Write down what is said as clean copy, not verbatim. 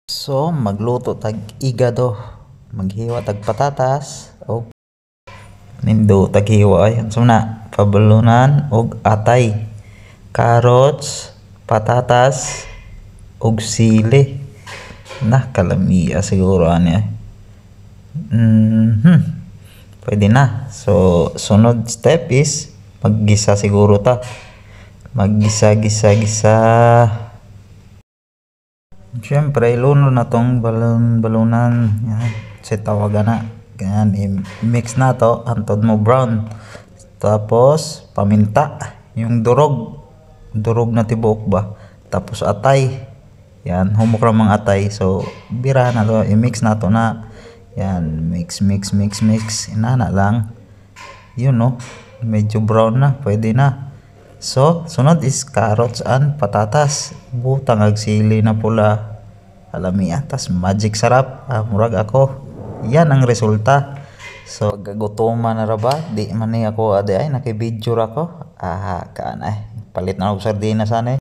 So magluto tag igado, maghiwa tag patatas o nindo tag hiwa ay so na pabalunan og atay, carrots, patatas og sili. Na kalamiya siguro ani ay. Pwede na. So sunod step is maggisa siguro ta. Maggisa-gisa-gisa. Siyempre, iluno na tong balunan. Yan. Kasi tawagan na. Ganyan, i-mix na to. Hantod mo brown. Tapos, paminta. Yung durog. Durog na tibok ba. Tapos, atay. Yan, humok ra mga atay. So, bira na to. I-mix na to na. Yan, mix. Inana lang. Yun, no. Medyo brown na. Pwede na. So, sunod is carrots and patatas. Butang ag sili na pula. Alami tas magic sarap. Murag ako. Yan ang resulta. So, gagutuman na ra ba? Di man ni ako ade ay nakibidyo ra ko. Kaanay. Palit na og sardinas ani.